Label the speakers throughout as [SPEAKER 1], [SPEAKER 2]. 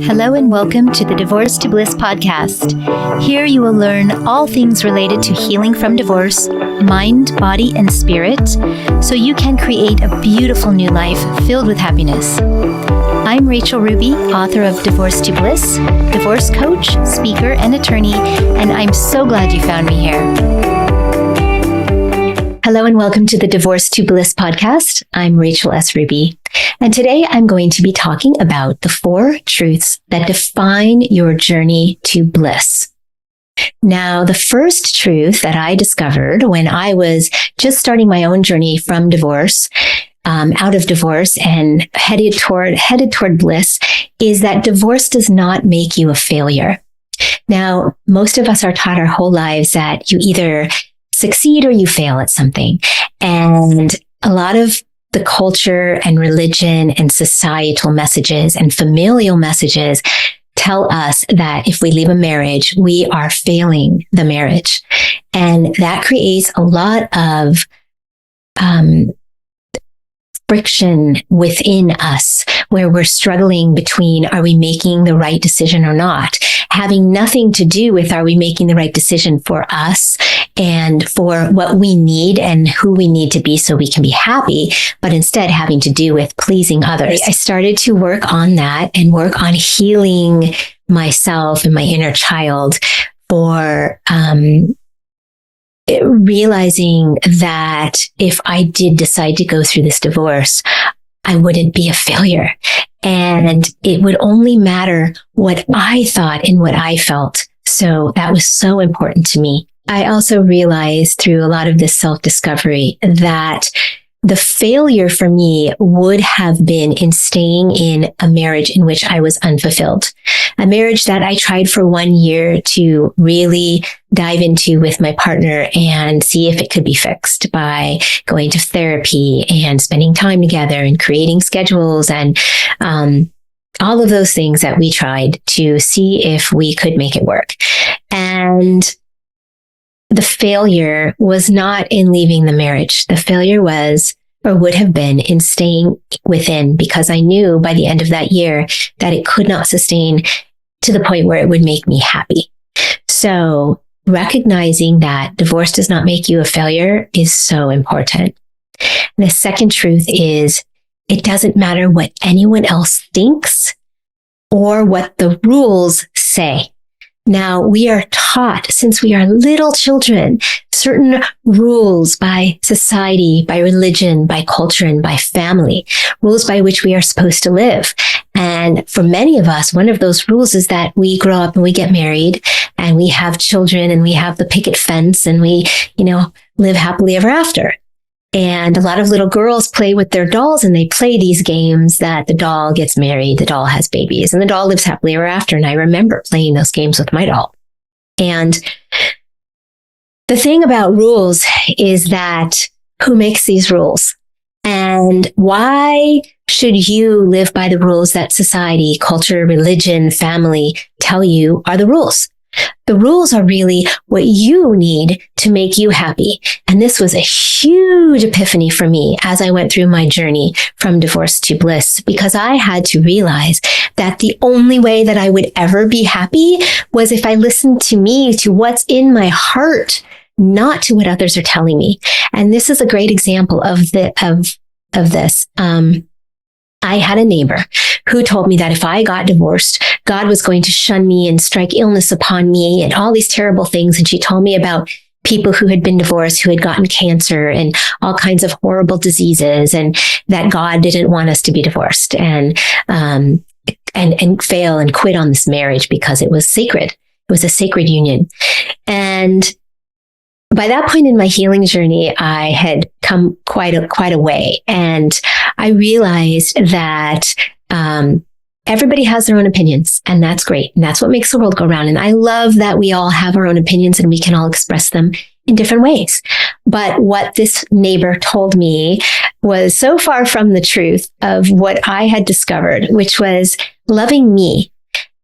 [SPEAKER 1] Hello and welcome to the Divorce to Bliss podcast. Here you will learn all things related to healing from divorce, mind, body, and spirit, so you can create a beautiful new life filled with happiness. I'm Rachel Ruby, author of Divorce to Bliss, divorce coach, speaker, and attorney, and I'm so glad you found me here. Hello and welcome to the Divorce to Bliss podcast. I'm Rachel S. Ruby, and today I'm going to be talking about the 4 truths that define your journey to bliss. Now, the first truth that I discovered when I was just starting my own journey from divorce, out of divorce and headed toward bliss, is that divorce does not make you a failure. Now, most of us are taught our whole lives that you either succeed or you fail at something. And a lot of the culture and religion and societal messages and familial messages tell us that if we leave a marriage, we are failing the marriage. And that creates a lot of friction within us, where we're struggling between, are we making the right decision or not? Having nothing to do with, are we making the right decision for us and for what we need and who we need to be so we can be happy, but instead having to do with pleasing others. I started to work on that and work on healing myself and my inner child for, realizing that if I did decide to go through this divorce, I wouldn't be a failure. And it would only matter what I thought and what I felt. So that was so important to me. I also realized through a lot of this self-discovery that the failure for me would have been in staying in a marriage in which I was unfulfilled. A marriage that I tried for 1 year to really dive into with my partner and see if it could be fixed by going to therapy and spending time together and creating schedules and all of those things that we tried to see if we could make it work. And the failure was not in leaving the marriage. The failure was, or would have been, in staying within, because I knew by the end of that year that it could not sustain to the point where it would make me happy. So recognizing that divorce does not make you a failure is so important. And the second truth is, it doesn't matter what anyone else thinks or what the rules say. Now, we are taught since we are little children certain rules by society, by religion, by culture, and by family, rules by which we are supposed to live. And for many of us, one of those rules is that we grow up and we get married and we have children and we have the picket fence and we, live happily ever after. And a lot of little girls play with their dolls and they play these games that the doll gets married, the doll has babies, and the doll lives happily ever after. And I remember playing those games with my doll. And the thing about rules is that who makes these rules? And why should you live by the rules that society, culture, religion, family tell you are the rules? The rules are really what you need to make you happy. And this was a huge epiphany for me as I went through my journey from divorce to bliss, because I had to realize that the only way that I would ever be happy was if I listened to me, to what's in my heart, not to what others are telling me. And this is a great example of this. I had a neighbor who told me that if I got divorced, God was going to shun me and strike illness upon me and all these terrible things. And she told me about people who had been divorced, who had gotten cancer and all kinds of horrible diseases, and that God didn't want us to be divorced and fail and quit on this marriage because it was sacred. It was a sacred union. And by that point in my healing journey, I had come quite a way. And I realized that everybody has their own opinions, and that's great. And that's what makes the world go round. And I love that we all have our own opinions and we can all express them in different ways. But what this neighbor told me was so far from the truth of what I had discovered, which was loving me.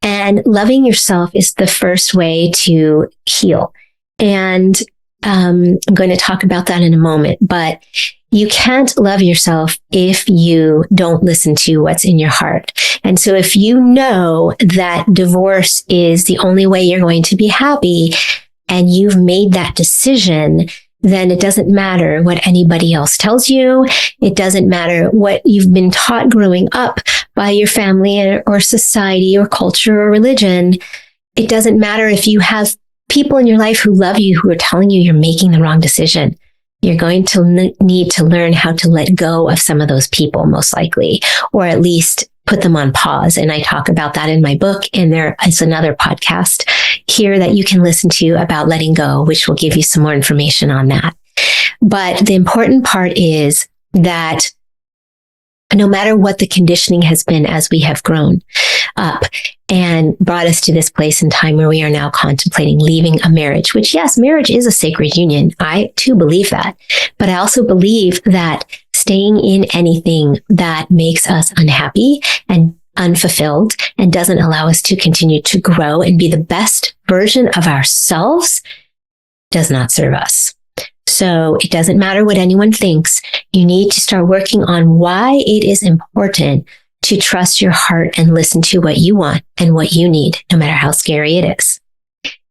[SPEAKER 1] And loving yourself is the first way to heal. And I'm going to talk about that in a moment. But You can't love yourself if you don't listen to what's in your heart. And so if you know that divorce is the only way you're going to be happy and you've made that decision, then it doesn't matter what anybody else tells you. It doesn't matter what you've been taught growing up by your family or society or culture or religion. It doesn't matter if you have people in your life who love you, who are telling you you're making the wrong decision. You're going to need to learn how to let go of some of those people, most likely, or at least put them on pause. And I talk about that in my book. And there is another podcast here that you can listen to about letting go, which will give you some more information on that. But the important part is that no matter what the conditioning has been as we have grown up and brought us to this place in time where we are now contemplating leaving a marriage, which yes, marriage is a sacred union. I too believe that. But I also believe that staying in anything that makes us unhappy and unfulfilled and doesn't allow us to continue to grow and be the best version of ourselves does not serve us. So it doesn't matter what anyone thinks. You need to start working on why it is important to trust your heart and listen to what you want and what you need, no matter how scary it is.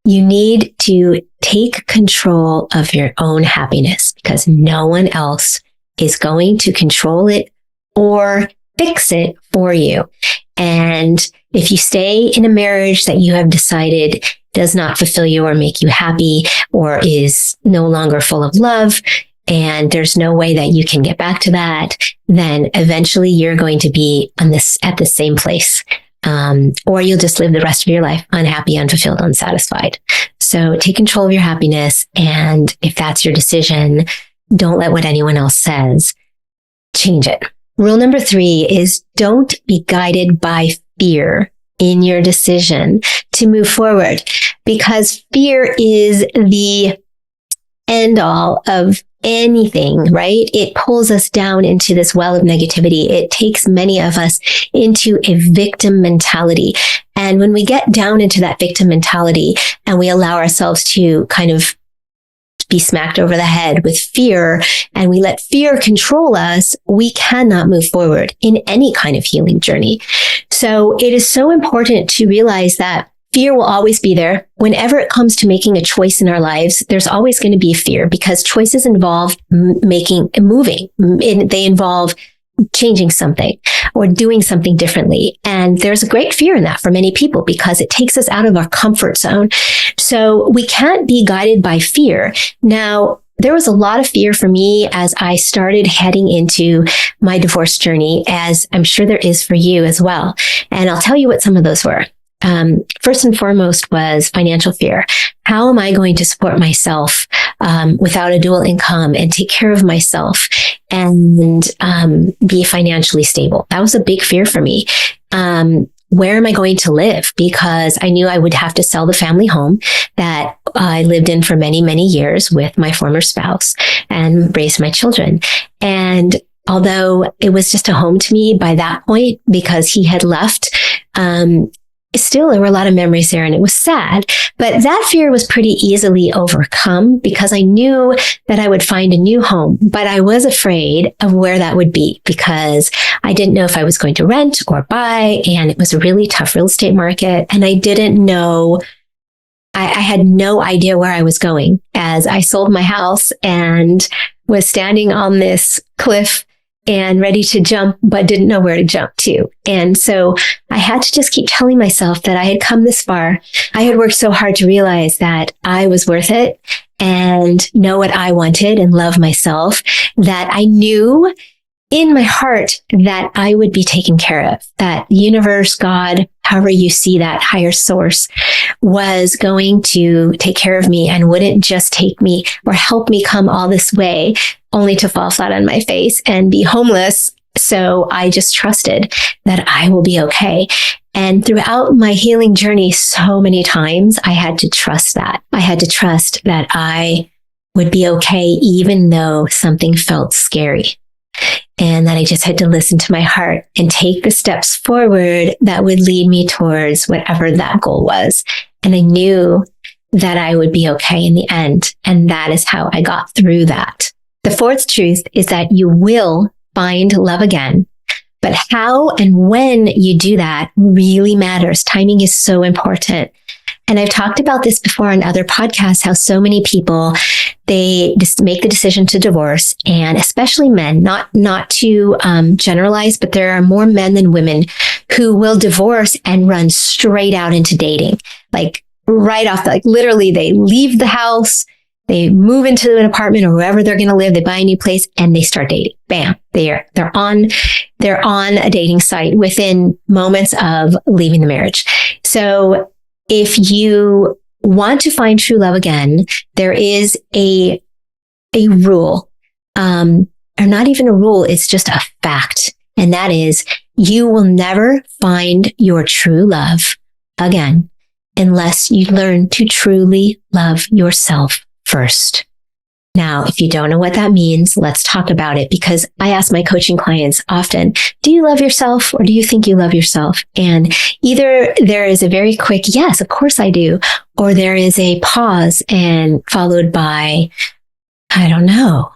[SPEAKER 1] You need to take control of your own happiness because no one else is going to control it or fix it for you. And if you stay in a marriage that you have decided does not fulfill you or make you happy or is no longer full of love, and there's no way that you can get back to that, then eventually you're going to be at the same place. Or you'll just live the rest of your life unhappy, unfulfilled, unsatisfied. So take control of your happiness. And if that's your decision, don't let what anyone else says change it. Rule number 3 is don't be guided by fear in your decision to move forward, because fear is the end all of anything, right? It pulls us down into this well of negativity. It takes many of us into a victim mentality. And when we get down into that victim mentality and we allow ourselves to kind of be smacked over the head with fear and we let fear control us, we cannot move forward in any kind of healing journey. So it is so important to realize that fear will always be there. Whenever it comes to making a choice in our lives, there's always going to be fear because choices involve moving. They involve changing something or doing something differently. And there's a great fear in that for many people because it takes us out of our comfort zone. So we can't be guided by fear. Now, there was a lot of fear for me as I started heading into my divorce journey, as I'm sure there is for you as well. And I'll tell you what some of those were. First and foremost was financial fear. How am I going to support myself without a dual income and take care of myself and be financially stable? That was a big fear for me. Where am I going to live? Because I knew I would have to sell the family home that I lived in for many, many years with my former spouse and raise my children. And although it was just a home to me by that point because he had left, still, there were a lot of memories there and it was sad, but that fear was pretty easily overcome because I knew that I would find a new home, but I was afraid of where that would be because I didn't know if I was going to rent or buy. And it was a really tough real estate market. And I didn't know, I had no idea where I was going as I sold my house and was standing on this cliff and ready to jump, but didn't know where to jump to. And so I had to just keep telling myself that I had come this far. I had worked so hard to realize that I was worth it and know what I wanted and love myself, that I knew in my heart that I would be taken care of, that the universe, God, however you see that, higher source, was going to take care of me and wouldn't just take me or help me come all this way only to fall flat on my face and be homeless. So I just trusted that I will be okay. And throughout my healing journey, so many times I had to trust that. I had to trust that I would be okay, even though something felt scary. And that I just had to listen to my heart and take the steps forward that would lead me towards whatever that goal was. And I knew that I would be okay in the end. And that is how I got through that. The fourth truth is that you will find love again. But how and when you do that really matters. Timing is so important. And I've talked about this before on other podcasts, how so many people, they just make the decision to divorce, and especially men, not to generalize, but there are more men than women who will divorce and run straight out into dating. Like right off, like literally they leave the house, they move into an apartment or wherever they're going to live, they buy a new place and they start dating. Bam. They're on a dating site within moments of leaving the marriage. So if you want to find true love again, there is a rule, or not even a rule. It's just a fact. And that is, you will never find your true love again unless you learn to truly love yourself first. Now, if you don't know what that means, let's talk about it, because I ask my coaching clients often, do you love yourself or do you think you love yourself? And either there is a very quick, yes, of course I do, or there is a pause and followed by, I don't know.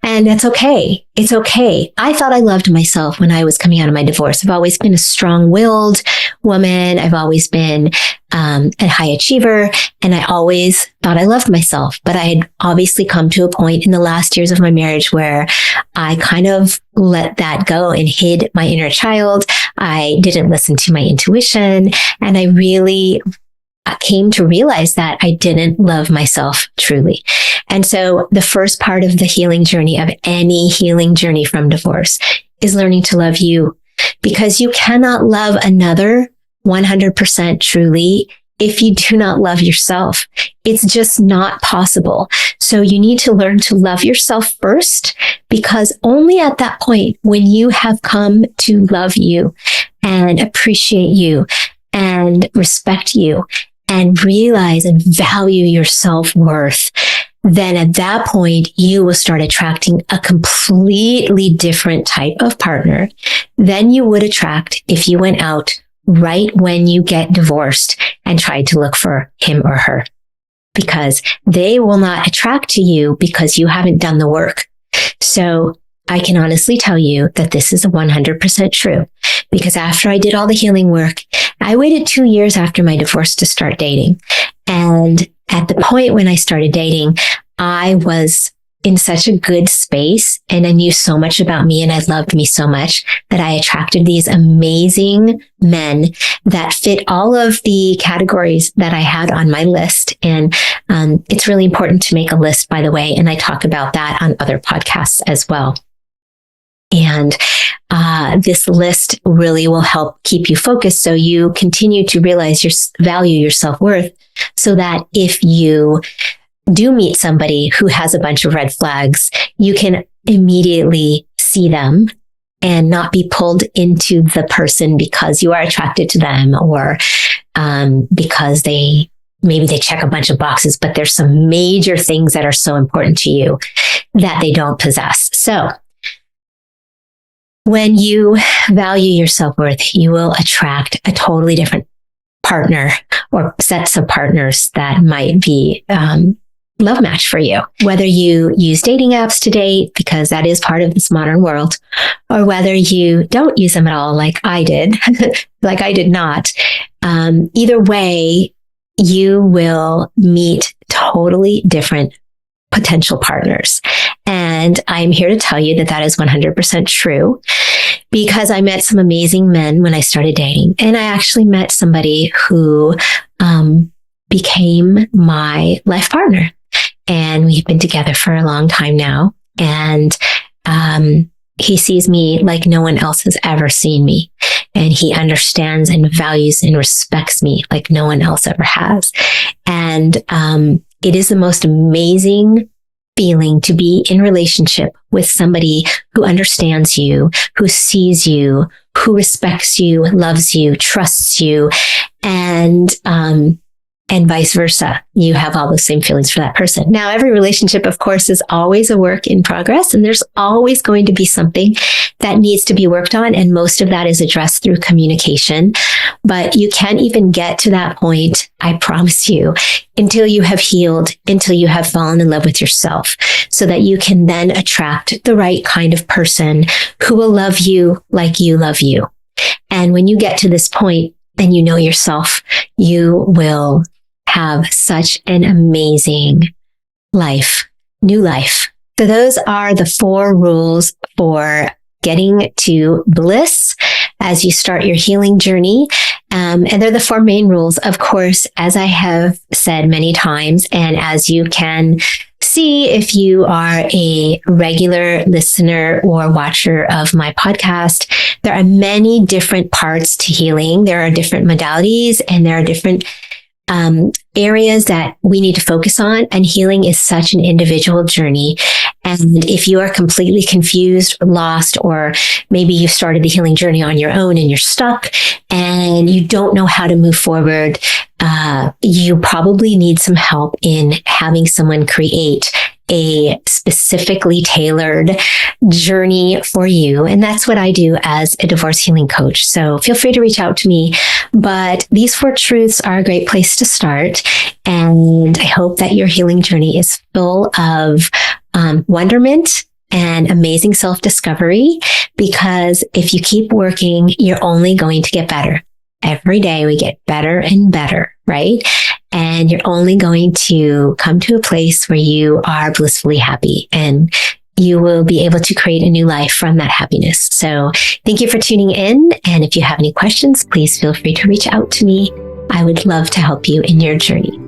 [SPEAKER 1] And that's okay. It's okay. I thought I loved myself when I was coming out of my divorce. I've always been a strong-willed woman. I've always been a high achiever, and I always thought I loved myself. But I had obviously come to a point in the last years of my marriage where I kind of let that go and hid my inner child. I didn't listen to my intuition, and I really came to realize that I didn't love myself truly. And so the first part of the healing journey of any healing journey from divorce is learning to love you, because you cannot love another 100% truly if you do not love yourself. It's just not possible. So you need to learn to love yourself first, because only at that point, when you have come to love you and appreciate you and respect you and realize and value your self-worth, then at that point, you will start attracting a completely different type of partner than you would attract if you went out right when you get divorced and tried to look for him or her, because they will not attract to you because you haven't done the work. So I can honestly tell you that this is 100% true, because after I did all the healing work, I waited 2 years after my divorce to start dating. And at the point when I started dating, I was in such a good space, and I knew so much about me, and I loved me so much that I attracted these amazing men that fit all of the categories that I had on my list. And it's really important to make a list, by the way, and I talk about that on other podcasts as well. And this list really will help keep you focused, so you continue to realize your value, your self-worth, so that if you do meet somebody who has a bunch of red flags, you can immediately see them and not be pulled into the person because you are attracted to them, or because maybe they check a bunch of boxes, but there's some major things that are so important to you that they don't possess. So when you value your self-worth, you will attract a totally different partner or sets of partners that might be love match for you. Whether you use dating apps to date, because that is part of this modern world, or whether you don't use them at all, like I did, like I did not. Either way, you will meet totally different potential partners. And I'm here to tell you that that is 100% true, because I met some amazing men when I started dating. And I actually met somebody who became my life partner. And we've been together for a long time now. And he sees me like no one else has ever seen me. And he understands and values and respects me like no one else ever has. And it is the most amazing feeling to be in relationship with somebody who understands you, who sees you, who respects you, loves you, trusts you, and and vice versa. You have all those same feelings for that person. Now, every relationship, of course, is always a work in progress, and there's always going to be something that needs to be worked on. And most of that is addressed through communication. But you can't even get to that point, I promise you, until you have healed, until you have fallen in love with yourself, so that you can then attract the right kind of person who will love you like you love you. And when you get to this point and you know yourself, you will have such an amazing life, new life. So those are the 4 rules for getting to bliss as you start your healing journey. And they're the 4 main rules, of course, as I have said many times, and as you can see if you are a regular listener or watcher of my podcast, there are many different parts to healing. There are different modalities, and there are different areas that we need to focus on. And healing is such an individual journey. And if you are completely confused, lost, or maybe you've started the healing journey on your own and you're stuck and you don't know how to move forward, you probably need some help in having someone create a specifically tailored journey for you. And that's what I do as a divorce healing coach. So feel free to reach out to me. But these 4 truths are a great place to start. And I hope that your healing journey is full of wonderment and amazing self-discovery, because if you keep working, you're only going to get better. Every day we get better and better, right? And you're only going to come to a place where you are blissfully happy, and you will be able to create a new life from that happiness. So thank you for tuning in. And if you have any questions, please feel free to reach out to me. I would love to help you in your journey.